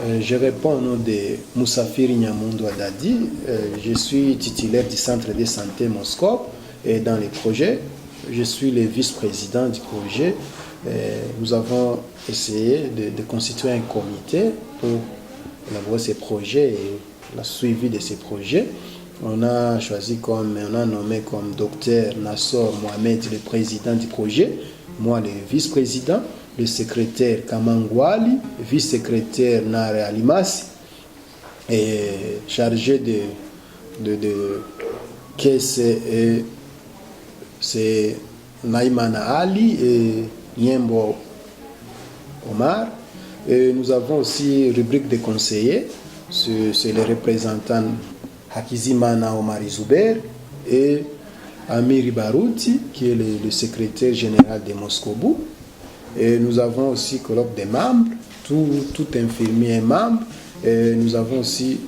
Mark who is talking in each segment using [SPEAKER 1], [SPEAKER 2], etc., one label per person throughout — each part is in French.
[SPEAKER 1] Je réponds au nom de Moussafiri Nyamundo Adadi. Je suis titulaire du centre de santé Moscop et dans les projets, je suis le vice-président du projet. Nous avons essayé de constituer un comité pour élaborer ces projets et le suivi de ces projets. On a nommé comme docteur Nassor Mohamed le président du projet, moi le vice-président, le secrétaire Kamangwali, vice-secrétaire Nare Alimasi, et chargé de caisse, c'est Naïmana Ali et Niembo Omar. Et nous avons aussi rubrique de conseillers, c'est les représentants Hakizimana Omar Zuber et Amiri Barouti, qui est le secrétaire général de Moscobou. Et nous avons aussi colloque des membres, tout infirmier est membre. Et nous avons aussi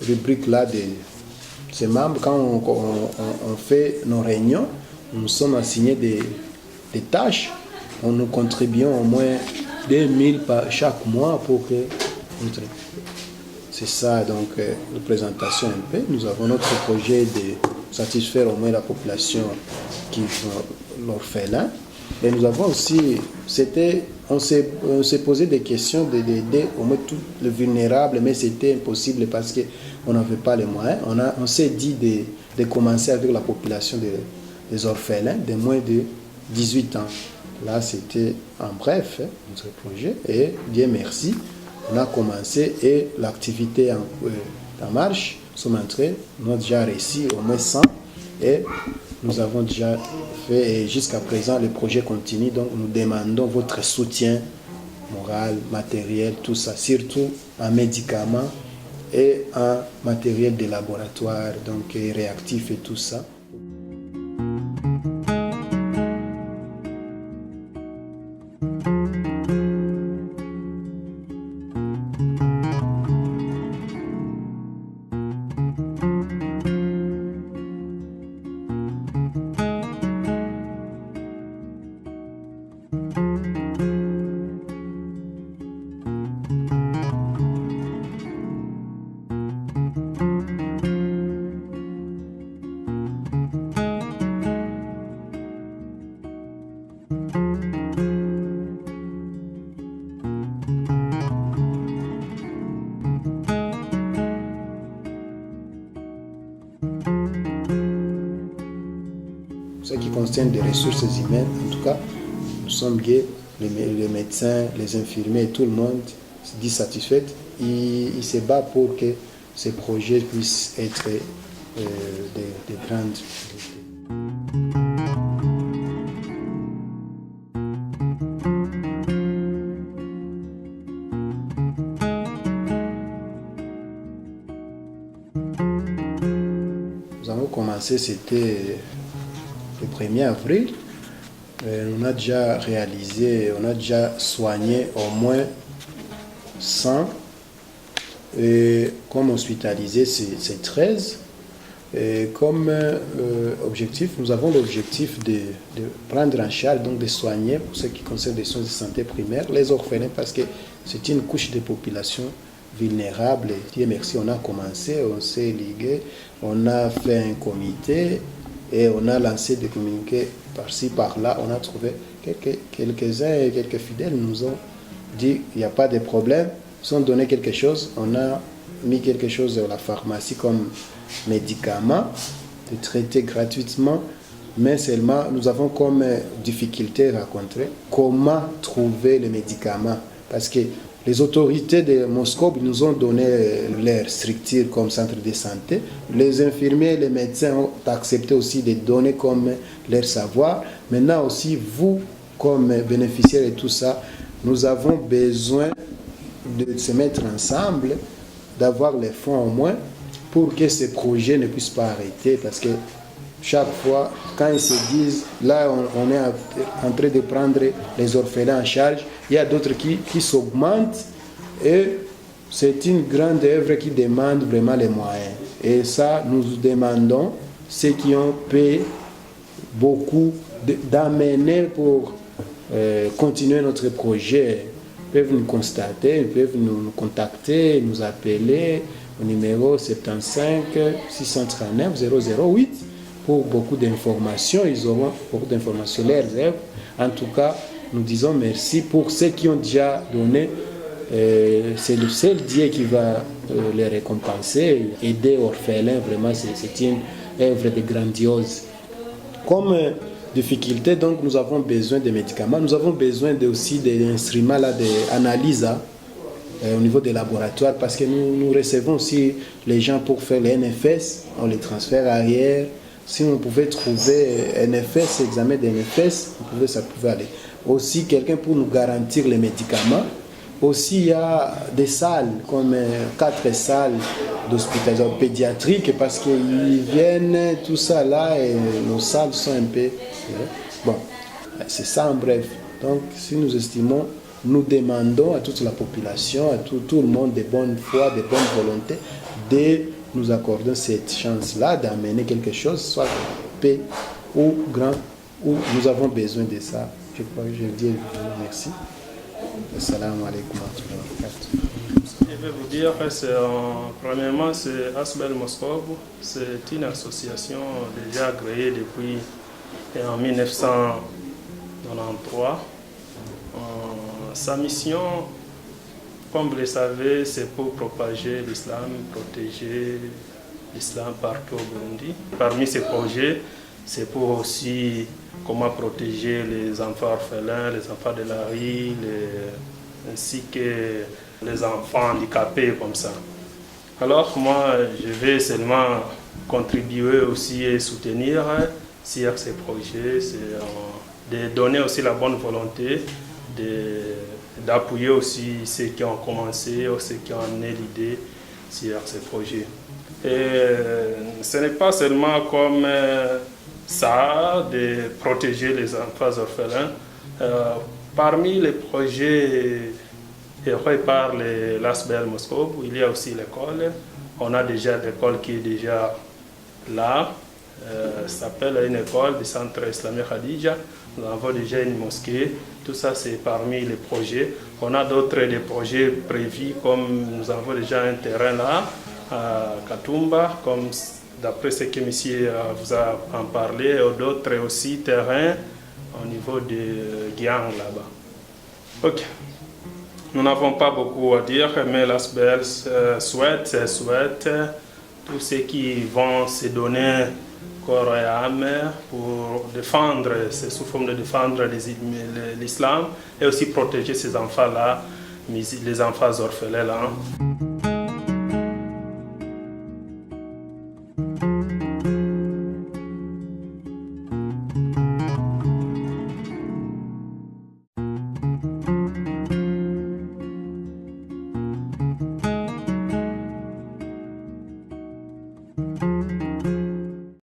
[SPEAKER 1] rubrique là de ces membres. Quand on fait nos réunions, nous sommes assignés des tâches. Nous contribuons au moins 2000 par chaque mois pour que c'est ça, donc, la présentation un peu. Nous avons notre projet de satisfaire au moins la population qui est l'orphelin. Et nous avons aussi, on s'est posé des questions d'aider au moins tous les vulnérables, mais c'était impossible parce qu'on n'avait pas les moyens. On s'est dit de commencer avec la population des orphelins de moins de 18 ans. Là, c'était en bref notre projet et Dieu merci. On a commencé et l'activité en marche. Nous sommes entrés, nous avons déjà réussi au moins 100 et nous avons déjà fait et jusqu'à présent le projet continue. Donc nous demandons votre soutien moral, matériel, tout ça, surtout en médicaments et en matériel de laboratoire, donc réactif et tout ça. Ce qui concerne des ressources humaines, en tout cas, nous sommes gays, les médecins, les infirmiers, tout le monde se dit satisfait. Il se bat pour que ces projets puissent être des grandes. Nous avons commencé, c'était le 1er avril. On a déjà réalisé, on a déjà soigné au moins 100. Et comme hospitalisé, c'est 13. Et comme objectif, nous avons l'objectif de prendre en charge, donc de soigner, pour ce qui concerne les soins de santé primaire, les orphelins, parce que c'est une couche de population vulnérable. Et Dieu merci, on a commencé, on s'est ligué, on a fait un comité et on a lancé des communiqués par-ci, par-là. On a trouvé quelques-uns et quelques fidèles nous ont dit il n'y a pas de problème. Ils ont donné quelque chose, on a mis quelque chose à la pharmacie comme médicament, de traiter gratuitement, mais seulement nous avons comme difficulté rencontrée comment trouver les médicaments. Parce que les autorités de Moscou nous ont donné leur structure comme centre de santé. Les infirmiers et les médecins ont accepté aussi de donner comme leur savoir. Maintenant aussi, vous, comme bénéficiaires et tout ça, nous avons besoin de se mettre ensemble, d'avoir les fonds au moins pour que ces projets ne puissent pas arrêter. Parce que chaque fois, quand ils se disent, là on est en train de prendre les orphelins en charge, il y a d'autres qui s'augmentent et c'est une grande œuvre qui demande vraiment les moyens. Et ça, nous demandons ceux qui ont payé beaucoup d'amener pour continuer notre projet. peuvent nous constater, ils peuvent nous contacter, nous appeler au numéro 75 639 008 pour beaucoup d'informations. Ils auront beaucoup d'informations, les réserves. En tout cas, nous disons merci pour ceux qui ont déjà donné. C'est le seul Dieu qui va les récompenser. Aider orphelins, vraiment, c'est une œuvre de grandiose. Comme difficulté, donc, nous avons besoin de médicaments, nous avons besoin aussi des instruments d'analyse au niveau des laboratoires, parce que nous recevons aussi les gens pour faire les NFS, on les transfère ailleurs. Si on pouvait trouver NFS, examen de NFS, ça pouvait aller. Aussi, quelqu'un pour nous garantir les médicaments. Aussi, il y a des salles, comme 4 salles d'hospitalisation pédiatrique, parce qu'ils viennent, tout ça là, et nos salles sont un peu... Bon, c'est ça en bref. Donc, si nous estimons, nous demandons à toute la population, à tout le monde de bonne foi, de bonne volonté, de nous accorder cette chance-là, d'amener quelque chose, soit peu ou grand, où nous avons besoin de ça. Je crois que je dis merci. Assalamu alaikum wa rahmatullahi wa barakatuh.
[SPEAKER 2] Je vais vous dire que premièrement, c'est Asbel Moscow. C'est une association déjà créée depuis en 1993. Sa mission, comme vous le savez, c'est pour propager l'islam, protéger l'islam partout au Burundi. Parmi ces projets, c'est pour aussi comment protéger les enfants orphelins, les enfants de la rue, ainsi que les enfants handicapés comme ça. Alors moi, je vais seulement contribuer aussi et soutenir sur ces projets, c'est de donner aussi la bonne volonté, d'appuyer aussi ceux qui ont commencé ou ceux qui ont amené l'idée sur ces projets. Et ce n'est pas seulement comme ça, de protéger les enfants orphelins. Parmi les projets gérés par l'ASBL Moscou, il y a aussi l'école. On a déjà l'école qui est déjà là. Ça s'appelle une école du centre islamique Khadija. Nous avons déjà une mosquée. Tout ça, c'est parmi les projets. On a d'autres des projets prévus, comme nous avons déjà un terrain là, à Katumba, comme d'après ce que monsieur vous a en parlé, et d'autres aussi terrains au niveau de Gyang là-bas. Ok. Nous n'avons pas beaucoup à dire, mais l'ASBL souhaite tous ceux qui vont se donner corps et âme pour défendre, c'est sous forme de défendre l'islam et aussi protéger ces enfants-là, les enfants orphelins là.